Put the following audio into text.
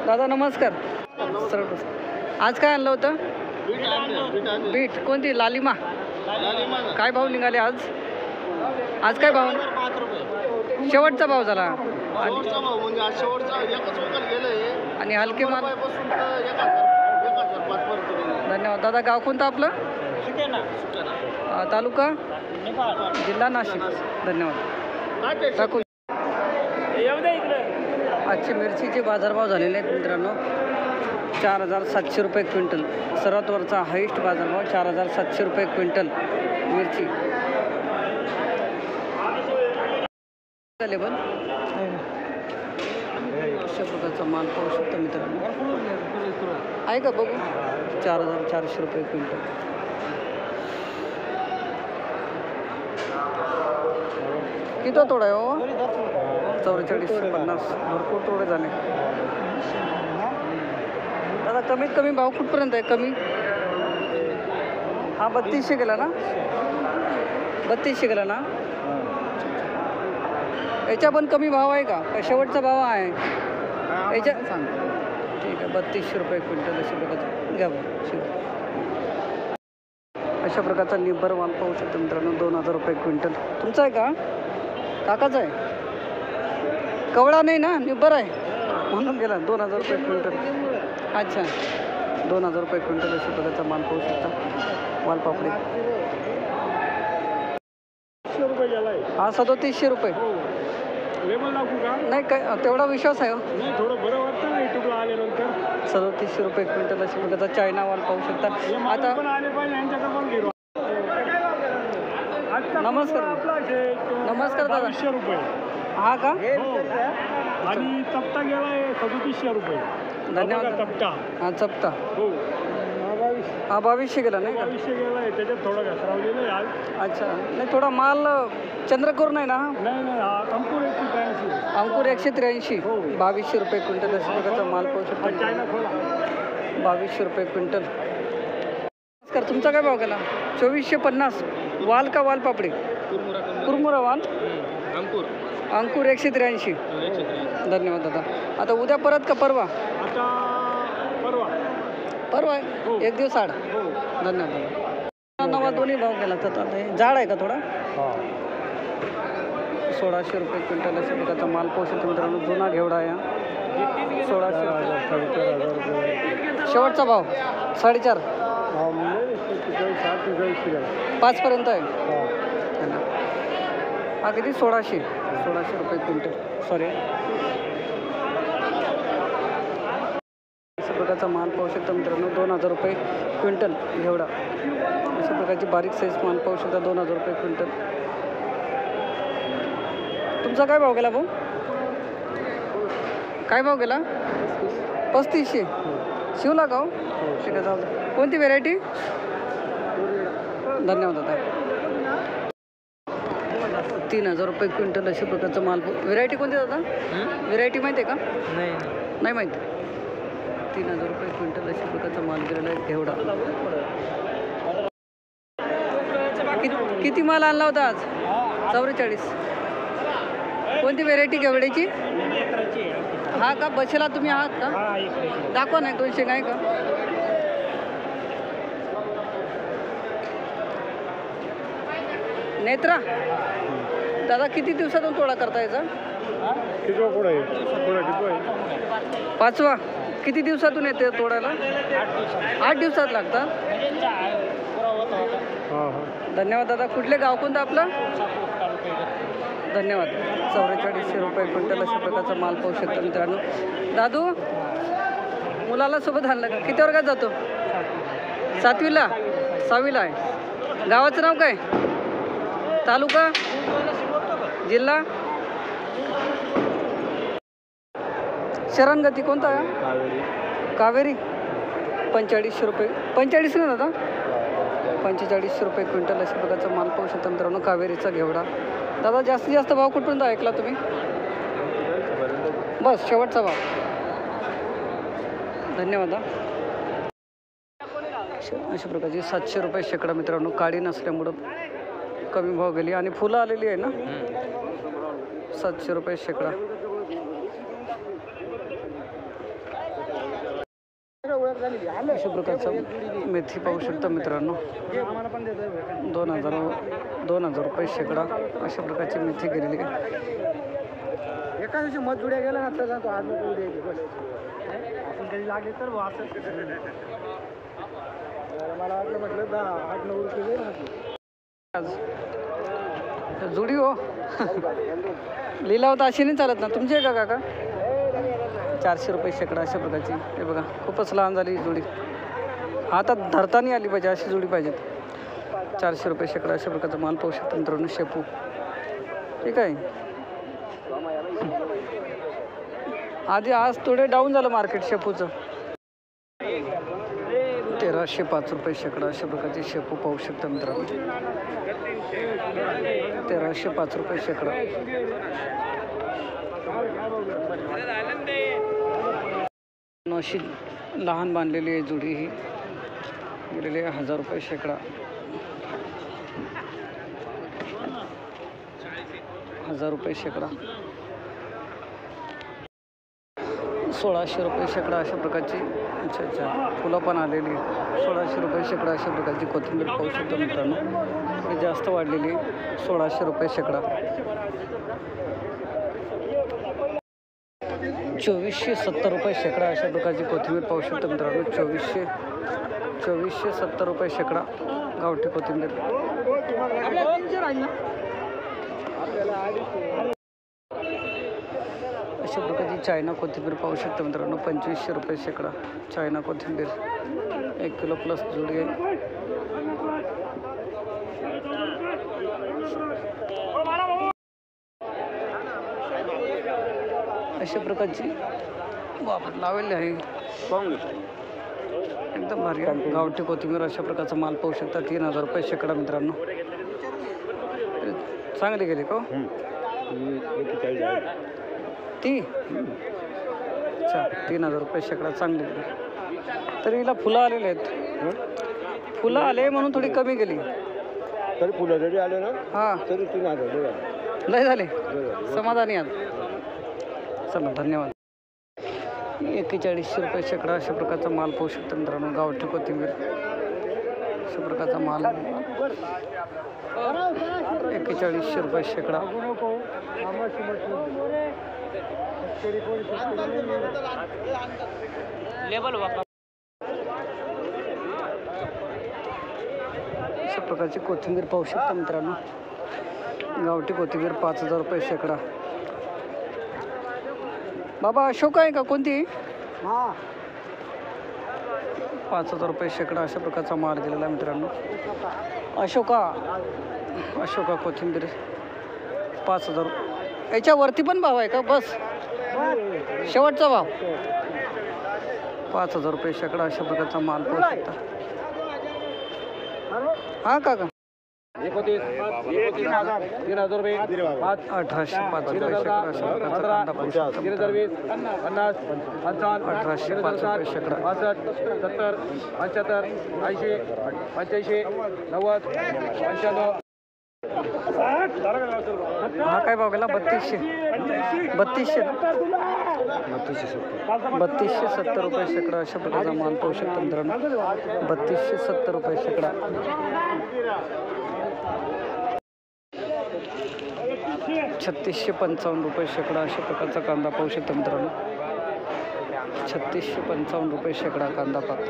दादा नमस्कार. आज काय आणलं होतं? बीट. कोणती? लालिमा. काय भाव निघाले आज? आज काय भाव? शेवटचा भाव झाला. आणि हलके माल. धन्यवाद दादा. गाव कोणतं आपलं? तालुका जिल्हा नाशिक. धन्यवाद. टाकू. आजचे मिरचीचे बाजारभाव झालेले आहेत मित्रांनो. 4700 रुपये क्विंटल. सर्वात वरचा हायेस्ट बाजारभाव 4700 रुपये क्विंटल मिरची. लेबल अशा प्रकारचा माल पाहू शकता मित्रांनो. आहे का बघू? 4400 रुपये क्विंटल. किती तोडा आहे हो? 4450. भरपूर तोडे झाले दादा. कमीत कमी भाव कुठपर्यंत आहे? कमी हा 3200 गेला ना? 3200 गेला ना? याच्या पण कमी भाव आहे का? शेवटचा भाव आहे याच्या? ठीक आहे. 3200 रुपये क्विंटल अशा प्रकारचं घ्या बरं. अशा प्रकारचा निब्बर माल पाहू शकतो मित्रांनो. 2000 रुपये क्विंटल. तुमचा आहे का? काकाचा आहे? कवळा नाही ना, निब्बर आहे म्हणून गेला. 2000 रुपये क्विंटल. अच्छा, 2000 रुपये क्विंटल अशा प्रकारचा माल पाहू शकता. वालपापडी हा 3700 रुपये. नाही काय तेवढा विश्वास आहे हो. थोडं बरं वाटतं ना युट्यूबला आल्यानंतर. 3700 रुपये क्विंटल अशा प्रकारचा चायना वाल पाहू शकता. आता नमस्कार. नमस्कार दादा. 2200 रुपये. हा का? आणि चपटा गेला आहे 3700 रुपये. धन्यवाद. चपटा हा चपटा. हो. हा 2200 गेला नाही का? 2200 गेला आहे. त्याच्यात थोडा घसरावलेला आहे आज. अच्छा. नाही थोडा माल चंद्रकोर नाही ना? नाही हा अंकुर 183. अंकुर 183. 2200 रुपये क्विंटल अशा प्रकारचा माल पाहू शकतो. चायना खोला 2200 रुपये क्विंटल. नमस्कार. तुमचा काय भाव गेला? 2450. वाल का वालपापडी? कुरमुरा वाल. अंकुर 183. धन्यवाद दादा. आता उद्या परत का परवा? आता परवा. परवा आहे. एक दिवस आड. धन्यवाद दादा. नवा दोन्ही भाव गेला तर आता हे जाड आहे का थोडा? 1600 रुपये क्विंटल अशा प्रकारचा माल पाहू शकतो मित्रांनो. जुना घेवडा आहे. 1600 रुपये. शेवटचा भाव 4.5. 5 पर्यंत आहे. हा किती? 1600 रुपये क्विंटल. सॉरी. अशा प्रकारचा माल पाहू शकता मित्रांनो. 2000 रुपये क्विंटल घेवडा. अशा प्रकारची बारीक साईज माल पाहू शकता. 2000 रुपये क्विंटल. तुमचा काय भाव गेला भाऊ? काय भाव गेला? 3500. शिवला का हो? ठीक आहे चालतं. कोणती व्हेरायटी? धन्यवाद दादा. 3000 रुपये क्विंटल अशा प्रकारचा माल. व्हेरायटी कोणती दादा? व्हेरायटी माहिती आहे का? नाही माहिती. 3000 रुपये क्विंटल अशा प्रकारचा माल गेलेला आहे घेवडा. किती माल आणला होता आज? 44. कोणती व्हेरायटी घेवड्याची? हा का? बसेला तुम्ही आहात का? दाखवा ना 200 आहे का? नेत्रा दादा किती दिवसातून तोडा करता याचा? 5वा. किती दिवसातून येते तोडायला? 8 दिवसात लागतात. धन्यवाद दादा. कुठले गाव कोणतं आपलं? धन्यवाद. 4400 रुपये क्विंटल अशा प्रकारचा माल पाहू शकता मित्रांनो. दादू मुलाला सोबत आणलं का? किती वर्गात जातो? 7वीला 6वीला आहे. गावाचं नाव काय? तालुका जिल्हा? शरणगती कोणता आहे? कावेरी. 4500 रुपये. 45 ना दादा? 4500 रुपये क्विंटल अशा प्रकारचा माल पाहू शकता मित्रांनो. कावेरीचा घेवडा. दादा जास्तीत जास्त भाव कुठपर्यंत ऐकला तुम्ही? बस शेवटचा भाव. धन्यवाद. अशा प्रकारची 700 रुपये शेकडा मित्रांनो. काळी नसल्यामुळं कमी भाव गेली आणि फुलं आलेली आहे ना. 700 रुपये शेकडा. अशा प्रकारचा मेथी पाहू शकता मित्रांनो. 2,000 रुपये शेकडा अशा प्रकारची मेथी गेलेली आहे. एका दिवशी मत जुड्या गेला ना तर जातो आज नको उद्या बस आपण कधी लागले तर असं मला वाटलं म्हटलं 8-9 रुपये आज जुडी हो लिलाव तर अशी नाही चालत ना. तुमची आहे का काका? 400 रुपये शेकडा अशा प्रकारची. हे बघा खूपच लहान झाली जोडी. हातात धरता नाही आली पाहिजे अशी जोडी पाहिजेत. 400 रुपये शेकडा अशा प्रकारचा माल पाहू शकतो मित्रांनो. शेपू ठीक आहे. आज थोडे डाऊन झालं मार्केट शेपूचं. 1,305 रुपये शेकडा अशा प्रकारची शेपू पाहू शकता मित्रांनो. 1,305 रुपये शेकडा. अशी लहान बांधलेली आहे जुडी. ही गेलेली आहे 1,000 रुपये शेकडा. 1,000 रुपये शेकडा. 1,600 रुपये शेकडा अशा प्रकारची. अच्छा फुलं पण आलेली. 1,600 रुपये शेकडा अशा प्रकारची कोथिंबीर पाहू शकतो मित्रांनो. थोडी जास्त वाढलेली. 1,600 रुपये शेकडा. 2,470 रुपये शेकडा अशा प्रकारची कोथिंबीर पाहू शकतो मित्रांनो. 2,470 रुपये शेकडा गावठी कोथिंबीर. अशा प्रकारची चायना कोथिंबीर पाहू शकतो मित्रांनो. 2,500 रुपये शेकडा चायना कोथिंबीर. 1 किलो प्लस जुडी आहे. अशा प्रकारची वापर लावलेली आहे. एकदम भारी गावठी कोथिंबीर अशा प्रकारचा माल पाहू शकता. 3,000 रुपये शेकडा मित्रांनो. चांगली गेली का ती? अच्छा 3,000 रुपये शेकडा चांगली गेली. तरी हिला फुलं आलेले आहेत. फुलं आले म्हणून थोडी कमी गेली. तरी फुलं जरी आले ना हां तरी 3,000 लय झाले. समाधानी आज. चला धन्यवाद. 4100 रुपये शेकडा अशा प्रकारचा माल पाहू शकतो मित्रांनो. गावठी कोथिंबीर अशा प्रकारचा माल. 4100 रुपये शेकडा. अशा प्रकारची कोथिंबीर पाहू शकता मित्रांनो. गावठी कोथिंबीर 5,000 रुपये शेकडा. बाबा अशोक आहे का कोणती? 5,000 रुपये शेकडा अशा प्रकारचा माल गेलेला मित्रांनो. अशोका कोथिंबीर 5,000. याच्यावरती पण भाव आहे का? बस शेवटचा भाव 5,000 रुपये शेकडा अशा प्रकारचा माल पाहू शकता. हां काका 3,000 रुपये. 1,805 रुपये शेकडा अशा प्रकारचा कांदा पाहू शकता. 50 55 1,805 रुपये शेकडा. 65 70 75 80 85 90 95. हा काय भाव गेला? 3,200 3,270 रुपये शेकडा अशा प्रकारचा माल पाहू शकता मित्रांनो. 3,270 रुपये शेकडा. 3,655 रुपये शेकडा अशा प्रकारचा कांदा पाहू शकता मित्रांनो. 3,655 रुपये शेकडा कांदा पाहता.